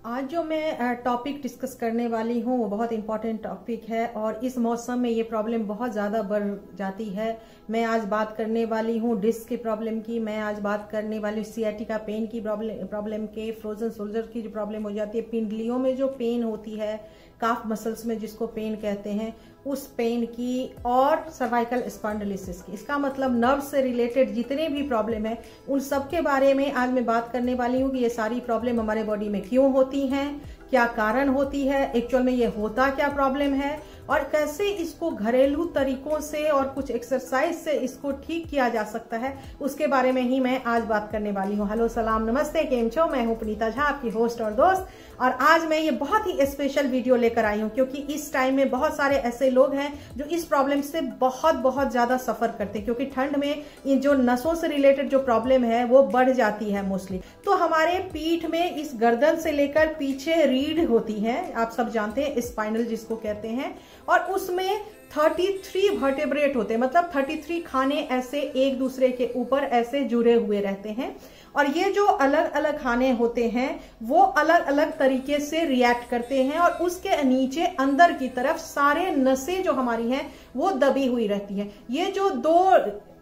आज जो मैं टॉपिक डिस्कस करने वाली हूँ वो बहुत इंपॉर्टेंट टॉपिक है और इस मौसम में ये प्रॉब्लम बहुत ज़्यादा बढ़ जाती है। मैं आज बात करने वाली हूँ डिस्क की प्रॉब्लम की। मैं आज बात करने वाली हूँ सियाटिका पेन की प्रॉब्लम के, फ्रोजन शोल्डर की जो प्रॉब्लम हो जाती है, पिंडलियों में जो पेन होती है, काफ मसल्स में जिसको पेन कहते हैं, उस पेन की, और सर्वाइकल स्पॉन्डिलोसिस की। इसका मतलब नर्व से रिलेटेड जितने भी प्रॉब्लम है उन सब के बारे में आज मैं बात करने वाली हूँ कि ये सारी प्रॉब्लम हमारे बॉडी में क्यों होती हैं, क्या कारण होती है, एक्चुअल में ये होता क्या प्रॉब्लम है, और कैसे इसको घरेलू तरीकों से और कुछ एक्सरसाइज से इसको ठीक किया जा सकता है, उसके बारे में ही मैं आज बात करने वाली हूँ। हेलो, सलाम, नमस्ते, केम छो। मैं हूँ पुनीता झा, आपकी होस्ट और दोस्त, और आज मैं ये बहुत ही स्पेशल वीडियो लेकर आई हूँ क्योंकि इस टाइम में बहुत सारे ऐसे लोग हैं जो इस प्रॉब्लम से बहुत ज्यादा सफर करते हैं, क्योंकि ठंड में इन जो नसों से रिलेटेड जो प्रॉब्लम है वो बढ़ जाती है मोस्टली। तो हमारे पीठ में इस गर्दन से लेकर पीछे रीढ़ होती है, आप सब जानते हैं, स्पाइनल जिसको कहते हैं, और उसमें 33 वर्टेब्रेट होते हैं, मतलब 33 खाने ऐसे एक दूसरे के ऊपर ऐसे जुड़े हुए रहते हैं। और ये जो अलग अलग खाने होते हैं वो अलग अलग तरीके से रिएक्ट करते हैं, और उसके नीचे अंदर की तरफ सारे नसें जो हमारी हैं वो दबी हुई रहती है। ये जो दो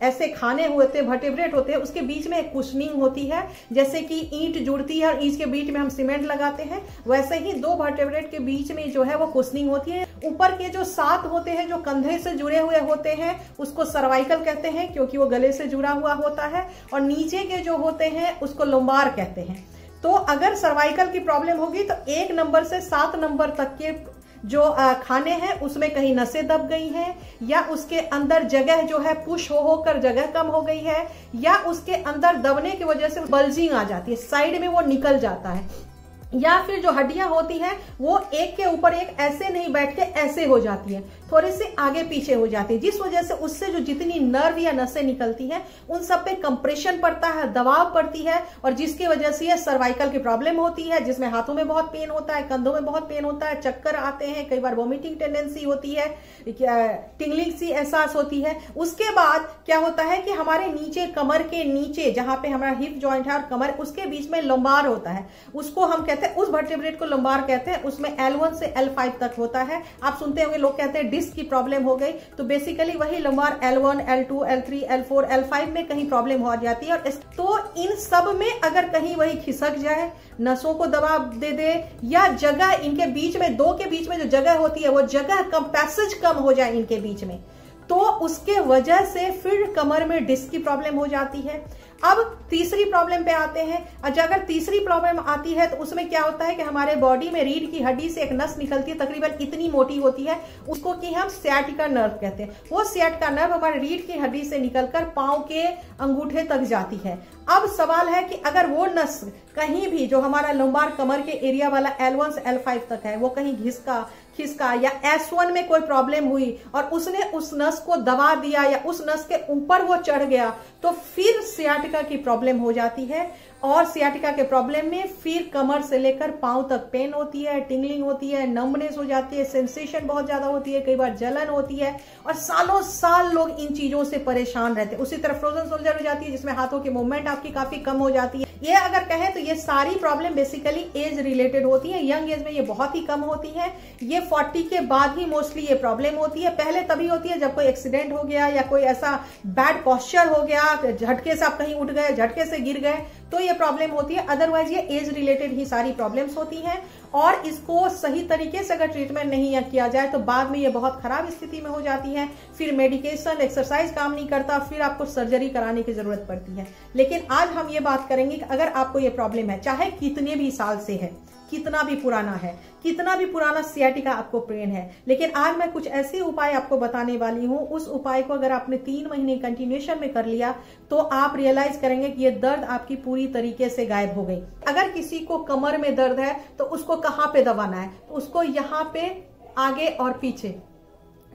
ऐसे खाने होते हैं, वर्टेब्रेट होते हैं, उसके बीच में एक कुशनिंग होती है, जैसे कि ईंट जुड़ती है और ईंट के बीच में हम सीमेंट लगाते हैं, वैसे ही दो वर्टेब्रेट के बीच में जो है वो कुशनिंग होती है। ऊपर के जो 7 होते हैं जो कंधे से जुड़े हुए होते हैं उसको सर्वाइकल कहते हैं क्योंकि वो गले से जुड़ा हुआ होता है, और नीचे के जो होते हैं उसको लुम्बार कहते हैं। तो अगर सर्वाइकल की प्रॉब्लम होगी तो 1 नंबर से 7 नंबर तक के जो खाने हैं उसमें कहीं नसें दब गई हैं, या उसके अंदर जगह जो है पुश होकर जगह कम हो गई है, या उसके अंदर दबने की वजह से बल्जिंग आ जाती है, साइड में वो निकल जाता है, या फिर जो हड्डियां होती हैं वो एक के ऊपर एक ऐसे नहीं बैठ के ऐसे हो जाती है, थोड़ी सी आगे पीछे हो जाती है, जिस वजह से उससे जो जितनी नर्व या नसें निकलती हैं उन सब पे कंप्रेशन पड़ता है, दबाव पड़ती है, और जिसकी वजह से ये सर्वाइकल की प्रॉब्लम होती है, जिसमें हाथों में बहुत पेन होता है, कंधों में बहुत पेन होता है, चक्कर आते हैं, कई बार वॉमिटिंग टेंडेंसी होती है, टिंगलिंग सी एहसास होती है। उसके बाद क्या होता है कि हमारे नीचे, कमर के नीचे जहां पे हमारा हिप जॉइंट है और कमर, उसके बीच में लंबार होता है, उसको हम कहते हैं, उस वर्टेब्रेट को लंबार कहते हैं, उसमें L1 से L5 तक होता है। आप सुनते होंगे लोग कहते हैं डिस्क की प्रॉब्लम हो गई, तो बेसिकली वही lumbar L1, L2, L3, L4, L5 में कहीं प्रॉब्लम हो जाती है। और तो इन सब में अगर कहीं वही खिसक जाए, नसों को दबाव दे दे, या जगह इनके बीच में, दो के बीच में जो जगह होती है वो जगह कम, पैसेज कम हो जाए इनके बीच में, तो उसके वजह से फिर कमर में डिस्क की प्रॉब्लम हो जाती है। अब तीसरी प्रॉब्लम पे आते हैं। अगर तीसरी प्रॉब्लम आती है तो उसमें क्या होता है कि हमारे बॉडी में रीढ़ की हड्डी से एक नस निकलती है, तकरीबन इतनी मोटी होती है, उसको कि हम सियाटिका नर्व कहते हैं। वो सियाटिका नर्व हमारे रीढ़ की हड्डी से निकलकर पांव के अंगूठे तक जाती है। अब सवाल है कि अगर वो नस कहीं भी, जो हमारा लंबार कमर के एरिया वाला L1 से L5 तक है, वो कहीं खिसका या S1 में कोई प्रॉब्लम हुई और उसने उस नस को दबा दिया या उस नस के ऊपर वो चढ़ गया, तो फिर सियाटिका की प्रॉब्लम हो जाती है। और सियाटिका के प्रॉब्लम में फिर कमर से लेकर पांव तक पेन होती है, टिंगलिंग होती है, नंबनेस हो जाती है, सेंसेशन बहुत ज्यादा होती है, कई बार जलन होती है, और सालों साल लोग इन चीजों से परेशान रहते हैं। उसी तरह फ्रोजन शोल्डर हो जाती है, जिसमें हाथों की मूवमेंट आपकी काफी कम हो जाती है। ये अगर कहें तो ये सारी प्रॉब्लम बेसिकली एज रिलेटेड होती है। यंग एज में ये बहुत ही कम होती है, ये 40 के बाद ही मोस्टली ये प्रॉब्लम होती है। पहले तभी होती है जब कोई एक्सीडेंट हो गया या कोई ऐसा बैड पोस्चर हो गया, झटके से आप कहीं उठ गए, झटके से गिर गए, तो ये प्रॉब्लम होती है। अदरवाइज ये एज रिलेटेड ही सारी प्रॉब्लम्स होती हैं, और इसको सही तरीके से अगर ट्रीटमेंट नहीं किया जाए तो बाद में ये बहुत खराब स्थिति में हो जाती है। फिर मेडिकेशन, एक्सरसाइज काम नहीं करता, फिर आपको सर्जरी कराने की जरूरत पड़ती है। लेकिन आज हम ये बात करेंगे कि अगर आपको ये प्रॉब्लम है, चाहे कितने भी साल से है, कितना भी पुराना है, कितना भी पुराना सियाटिका आपको पेन है, लेकिन आज मैं कुछ ऐसे उपाय आपको बताने वाली हूं। उस उपाय को अगर आपने 3 महीने कंटिन्यूएशन में कर लिया तो आप रियलाइज करेंगे कि ये दर्द आपकी पूरी तरीके से गायब हो गई। अगर किसी को कमर में दर्द है तो उसको कहां पे दबाना है, तो उसको यहाँ पे आगे और पीछे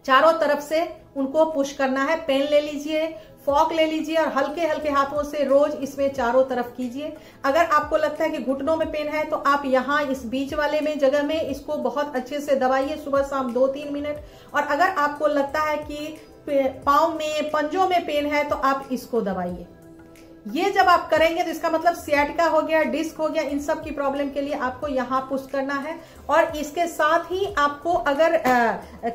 चारों तरफ से उनको पुश करना है। पेन ले लीजिए, फॉक ले लीजिए, और हल्के हल्के हाथों से रोज इसमें चारों तरफ कीजिए। अगर आपको लगता है कि घुटनों में पेन है तो आप यहाँ इस बीच वाले में जगह में इसको बहुत अच्छे से दबाइए, सुबह शाम 2-3 मिनट। और अगर आपको लगता है कि पाँव में, पंजों में पेन है तो आप इसको दबाइए। ये जब आप करेंगे तो इसका मतलब सियाटिका हो गया, डिस्क हो गया, इन सब की प्रॉब्लम के लिए आपको यहाँ पुश करना है। और इसके साथ ही आपको अगर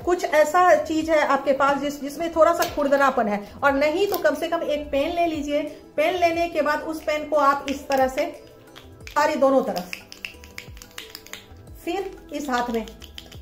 कुछ ऐसा चीज है आपके पास जिसमें थोड़ा सा खुरदरापन है और नहीं तो कम से कम एक पेन ले लीजिए। पेन लेने के बाद उस पेन को आप इस तरह से सारी दोनों तरफ, फिर इस हाथ में।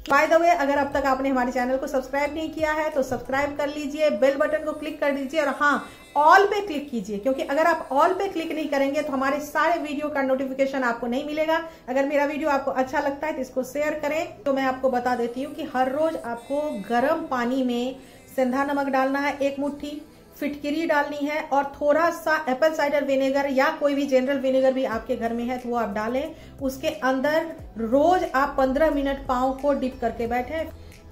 बाय द वे, अगर अब तक आपने हमारे चैनल को सब्सक्राइब नहीं किया है तो सब्सक्राइब कर लीजिए, बेल बटन को क्लिक कर दीजिए और हाँ, ऑल पे क्लिक कीजिए, क्योंकि अगर आप ऑल पे क्लिक नहीं करेंगे तो हमारे सारे वीडियो का नोटिफिकेशन आपको नहीं मिलेगा। अगर मेरा वीडियो आपको अच्छा लगता है तो इसको शेयर करें। तो मैं आपको बता देती हूँ कि हर रोज आपको गर्म पानी में सेंधा नमक डालना है 1 मुट्ठी, फिटकिरी डालनी है और थोड़ा सा एप्पल साइडर विनेगर या कोई भी जनरल विनेगर भी आपके घर में है तो वो आप डालें। उसके अंदर रोज आप 15 मिनट पाँव को डिप करके बैठे।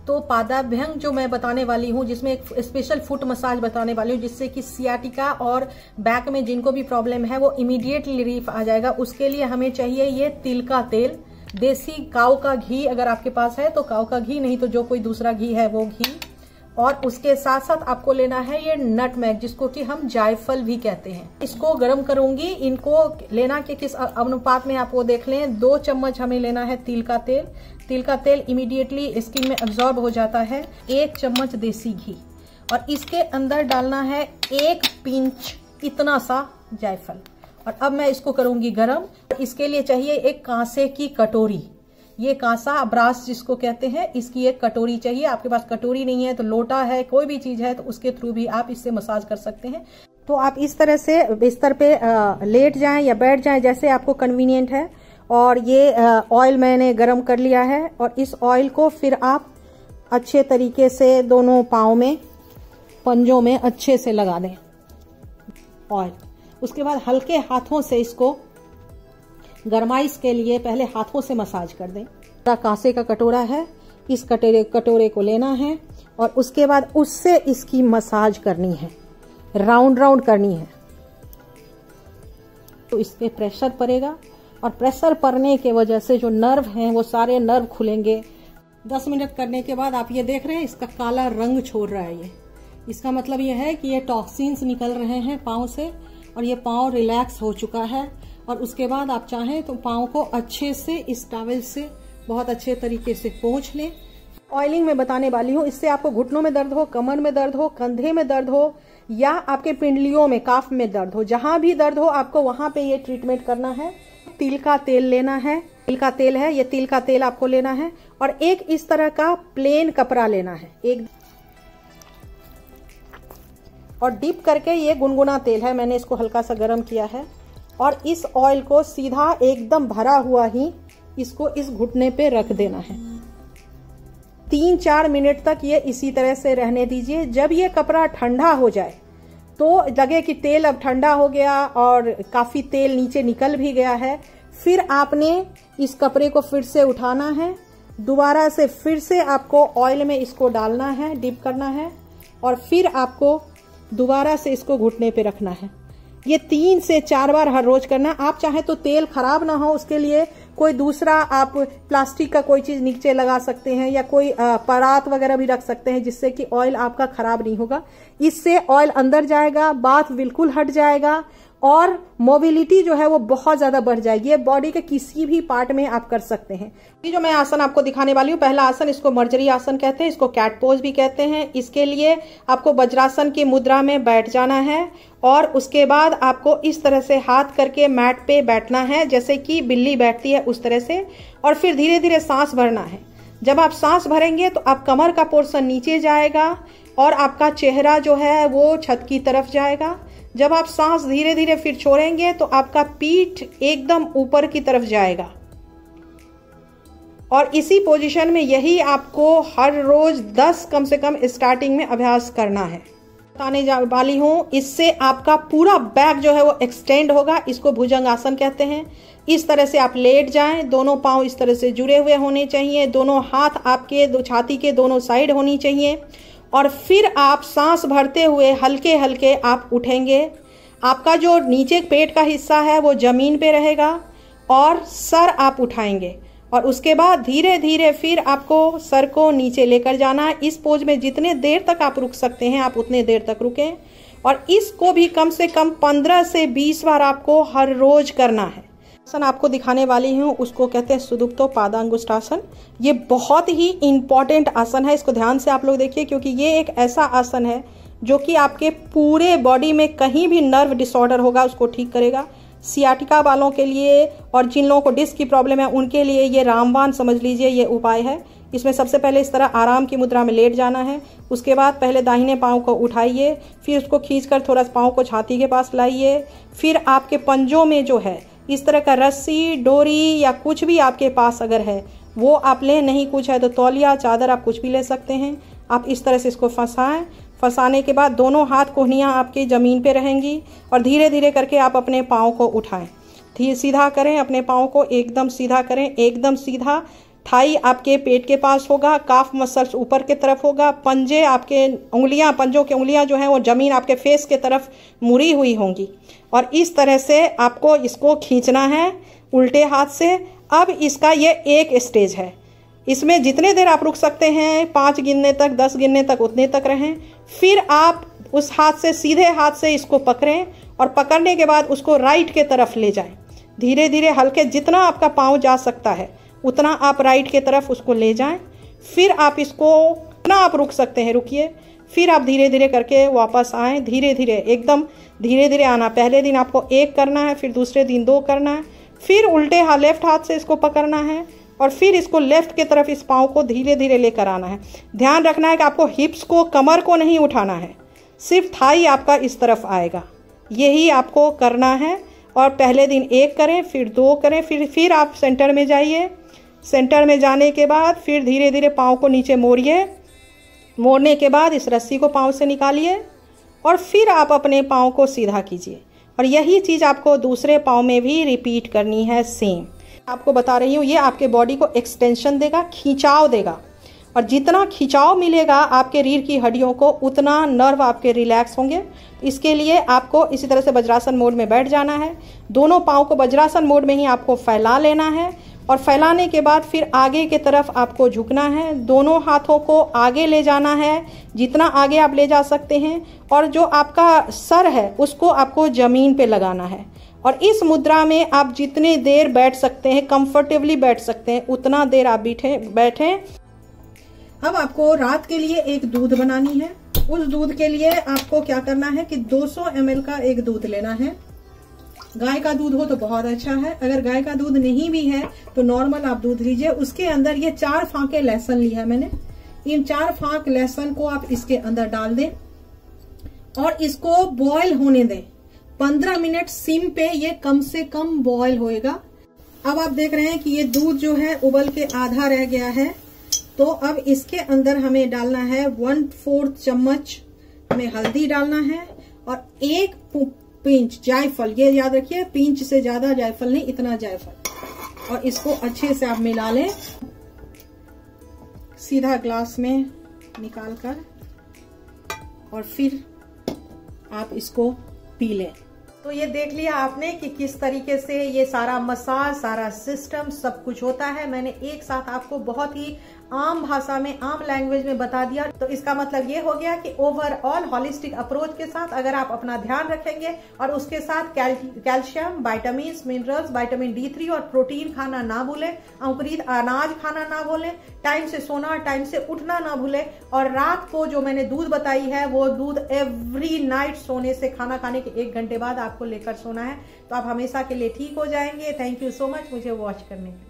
तो पादाभ्यंग जो मैं बताने वाली हूँ, जिसमें एक स्पेशल फुट मसाज बताने वाली हूँ, जिससे कि सियाटिका और बैक में जिनको भी प्रॉब्लम है वो इमीडिएटली रिलीफ आ जाएगा। उसके लिए हमें चाहिए ये तिल का तेल, देसी काऊ का घी अगर आपके पास है तो काऊ का घी, नहीं तो जो कोई दूसरा घी है वो घी। और उसके साथ साथ आपको लेना है ये नटमेग, जिसको कि हम जायफल भी कहते हैं। इसको गर्म करूंगी। इनको लेना कि किस अनुपात में आप वो देख लें। 2 चम्मच हमें लेना है तिल का तेल। तिल का तेल इमीडिएटली स्किन में एब्जॉर्ब हो जाता है। 1 चम्मच देसी घी और इसके अंदर डालना है 1 पिंच इतना सा जायफल। और अब मैं इसको करूंगी गरम। इसके लिए चाहिए एक कांसे की कटोरी, ये कांसा ब्रास जिसको कहते हैं, इसकी एक कटोरी चाहिए। आपके पास कटोरी नहीं है तो लोटा है, कोई भी चीज है तो उसके थ्रू भी आप इससे मसाज कर सकते हैं। तो आप इस तरह से बिस्तर पे लेट जाएं या बैठ जाएं जैसे आपको कन्वीनियंट है। और ये ऑयल मैंने गरम कर लिया है और इस ऑयल को फिर आप अच्छे तरीके से दोनों पाँव में, पंजों में अच्छे से लगा दें ऑयल। उसके बाद हल्के हाथों से इसको गरमाइश के लिए पहले हाथों से मसाज कर दें। कांसे का कटोरा है, इस कटोरे को लेना है और उसके बाद उससे इसकी मसाज करनी है, राउंड राउंड करनी है। तो इस पे प्रेशर पड़ेगा और प्रेशर पड़ने के वजह से जो नर्व हैं वो सारे नर्व खुलेंगे। 10 मिनट करने के बाद आप ये देख रहे हैं इसका काला रंग छोड़ रहा है। ये इसका मतलब ये है कि ये टॉक्सिन्स निकल रहे हैं पाँव से और ये पाँव रिलैक्स हो चुका है। और उसके बाद आप चाहें तो पाँव को अच्छे से इस टॉवल से बहुत अच्छे तरीके से पोंछ लें। ऑयलिंग में बताने वाली हूँ, इससे आपको घुटनों में दर्द हो, कमर में दर्द हो, कंधे में दर्द हो या आपके पिंडलियों में, काफ में दर्द हो, जहां भी दर्द हो आपको वहां पे ये ट्रीटमेंट करना है। तिल का तेल लेना है, तिल का तेल है ये, तिल का तेल आपको लेना है और एक इस तरह का प्लेन कपड़ा लेना है एक, और डिप करके, ये गुनगुना तेल है, मैंने इसको हल्का सा गर्म किया है और इस ऑयल को सीधा एकदम भरा हुआ ही इसको इस घुटने पे रख देना है। 3-4 मिनट तक ये इसी तरह से रहने दीजिए। जब ये कपड़ा ठंडा हो जाए तो लगे कि तेल अब ठंडा हो गया और काफी तेल नीचे निकल भी गया है, फिर आपने इस कपड़े को फिर से उठाना है, दोबारा से फिर से आपको ऑयल में इसको डालना है, डिप करना है और फिर आपको दोबारा से इसको घुटने पे रखना है। ये 3 से 4 बार हर रोज करना। आप चाहे तो तेल खराब ना हो उसके लिए कोई दूसरा आप प्लास्टिक का कोई चीज नीचे लगा सकते हैं या कोई परात वगैरह भी रख सकते हैं जिससे कि ऑयल आपका खराब नहीं होगा। इससे ऑयल अंदर जाएगा, बात बिल्कुल हट जाएगा और मोबिलिटी जो है वो बहुत ज्यादा बढ़ जाएगी। ये बॉडी के किसी भी पार्ट में आप कर सकते हैं। ये जो मैं आसन आपको दिखाने वाली हूँ, पहला आसन, इसको मर्जरी आसन कहते हैं, इसको कैट पोज भी कहते हैं। इसके लिए आपको वज्रासन की मुद्रा में बैठ जाना है और उसके बाद आपको इस तरह से हाथ करके मैट पे बैठना है जैसे कि बिल्ली बैठती है उस तरह से, और फिर धीरे धीरे सांस भरना है। जब आप सांस भरेंगे तो आप कमर का पोर्शन नीचे जाएगा और आपका चेहरा जो है वो छत की तरफ जाएगा। जब आप सांस धीरे धीरे फिर छोड़ेंगे तो आपका पीठ एकदम ऊपर की तरफ जाएगा और इसी पोजीशन में यही आपको हर रोज 10 कम से कम स्टार्टिंग में अभ्यास करना है। बताने वाली हूँ, इससे आपका पूरा बैक जो है वो एक्सटेंड होगा। इसको भुजंग आसन कहते हैं। इस तरह से आप लेट जाएं, दोनों पांव इस तरह से जुड़े हुए होने चाहिए, दोनों हाथ आपके छाती के दोनों साइड होनी चाहिए और फिर आप सांस भरते हुए हल्के हल्के आप उठेंगे। आपका जो नीचे पेट का हिस्सा है वो जमीन पे रहेगा और सर आप उठाएंगे और उसके बाद धीरे धीरे फिर आपको सर को नीचे लेकर जाना है। इस पोज में जितने देर तक आप रुक सकते हैं आप उतने देर तक रुकें। और इसको भी कम से कम 15 से 20 बार आपको हर रोज करना है। आसन आपको दिखाने वाली हूँ उसको कहते हैं सुदुप्तो पादांगुष्ठासन। ये बहुत ही इंपॉर्टेंट आसन है, इसको ध्यान से आप लोग देखिए, क्योंकि ये एक ऐसा आसन है जो कि आपके पूरे बॉडी में कहीं भी नर्व डिसऑर्डर होगा उसको ठीक करेगा। सियाटिका वालों के लिए और जिन लोगों को डिस्क की प्रॉब्लम है उनके लिए ये रामबाण समझ लीजिए ये उपाय है। इसमें सबसे पहले इस तरह आराम की मुद्रा में लेट जाना है। उसके बाद पहले दाहिने पाँव को उठाइए, फिर उसको खींचकर थोड़ा सा पाँव को छाती के पास लाइए। फिर आपके पंजों में जो है इस तरह का रस्सी, डोरी या कुछ भी आपके पास अगर है वो आप लें, नहीं कुछ है तो तौलिया, चादर, आप कुछ भी ले सकते हैं। आप इस तरह से इसको फंसाएं। फंसाने के बाद दोनों हाथ कोहनियाँ आपकी ज़मीन पे रहेंगी और धीरे धीरे करके आप अपने पाँव को उठाएं। धीरे सीधा करें, अपने पाँव को एकदम सीधा करें, एकदम सीधा। थाई आपके पेट के पास होगा, काफ मसल्स ऊपर के तरफ होगा, पंजे आपके उंगलियां, पंजों की उंगलियां जो हैं वो जमीन आपके फेस के तरफ मुड़ी हुई होंगी। और इस तरह से आपको इसको खींचना है उल्टे हाथ से। अब इसका ये एक स्टेज है, इसमें जितने देर आप रुक सकते हैं, 5 गिनने तक, 10 गिनने तक, उतने तक रहें। फिर आप उस हाथ से, सीधे हाथ से इसको पकड़ें और पकड़ने के बाद उसको राइट के तरफ ले जाएं। धीरे धीरे हल्के, जितना आपका पाँव जा सकता है उतना आप राइट के तरफ उसको ले जाएं। फिर आप इसको, इतना आप रुक सकते हैं रुकिए। फिर आप धीरे धीरे करके वापस आएँ, धीरे धीरे, एकदम धीरे धीरे आना। पहले दिन आपको 1 करना है, फिर दूसरे दिन 2 करना है, फिर उल्टे हाथ लेफ्ट हाथ से इसको पकड़ना है और फिर इसको लेफ्ट के तरफ इस पाँव को धीरे धीरे लेकर आना है। ध्यान रखना है कि आपको हिप्स को, कमर को नहीं उठाना है, सिर्फ थाई आपका इस तरफ आएगा। यही आपको करना है। और पहले दिन 1 करें, फिर 2 करें, फिर आप सेंटर में जाइए। सेंटर में जाने के बाद फिर धीरे धीरे पाँव को नीचे मोड़िए। मोड़ने के बाद इस रस्सी को पाँव से निकालिए और फिर आप अपने पाँव को सीधा कीजिए। और यही चीज़ आपको दूसरे पाँव में भी रिपीट करनी है सेम। आपको बता रही हूँ, ये आपके बॉडी को एक्सटेंशन देगा, खिंचाव देगा। और जितना खिंचाव मिलेगा आपके रीढ़ की हड्डियों को, उतना नर्व आपके रिलैक्स होंगे। इसके लिए आपको इसी तरह से वज्रासन मोड में बैठ जाना है। दोनों पाँव को वज्रासन मोड में ही आपको फैला लेना है और फैलाने के बाद फिर आगे की तरफ आपको झुकना है। दोनों हाथों को आगे ले जाना है, जितना आगे आप ले जा सकते हैं। और जो आपका सर है उसको आपको ज़मीन पे लगाना है। और इस मुद्रा में आप जितने देर बैठ सकते हैं, कंफर्टेबली बैठ सकते हैं, उतना देर आप बैठें। अब आपको रात के लिए एक दूध बनानी है। उस दूध के लिए आपको क्या करना है कि 200 ml का एक दूध लेना है। गाय का दूध हो तो बहुत अच्छा है, अगर गाय का दूध नहीं भी है तो नॉर्मल आप दूध लीजिए। उसके अंदर ये 4 फांके लहसुन लिया मैंने। इन 4 फांक लहसुन को आप इसके अंदर डाल दें और इसको बॉयल होने दें। 15 मिनट सिम पे ये कम से कम बॉयल होएगा। अब आप देख रहे हैं कि ये दूध जो है उबल के आधा रह गया है। तो अब इसके अंदर हमें डालना है 1/4 चम्मच में हल्दी डालना है और 1 पिंच जायफल। ये याद रखिए, पिंच से ज्यादा जायफल नहीं, इतना जायफल। और इसको अच्छे से आप मिला लें, सीधा ग्लास में निकाल कर, और फिर आप इसको पी लें। तो ये देख लिया आपने कि किस तरीके से ये सारा मसाज, सारा सिस्टम सब कुछ होता है। मैंने एक साथ आपको बहुत ही आम भाषा में, आम लैंग्वेज में बता दिया। तो इसका मतलब ये हो गया कि ओवरऑल हॉलिस्टिक अप्रोच के साथ अगर आप अपना ध्यान रखेंगे और उसके साथ calcium, vitamin, minerals, vitamin D3 और प्रोटीन खाना ना भूलें, अंकुरित अनाज खाना ना भूलें, टाइम से सोना, टाइम से उठना ना भूलें। और रात को जो मैंने दूध बताई है वो दूध एवरी नाइट सोने से, खाना खाने के 1 घंटे बाद आपको लेकर सोना है। तो आप हमेशा के लिए ठीक हो जाएंगे। थैंक यू सो मच मुझे वॉच करने के लिए।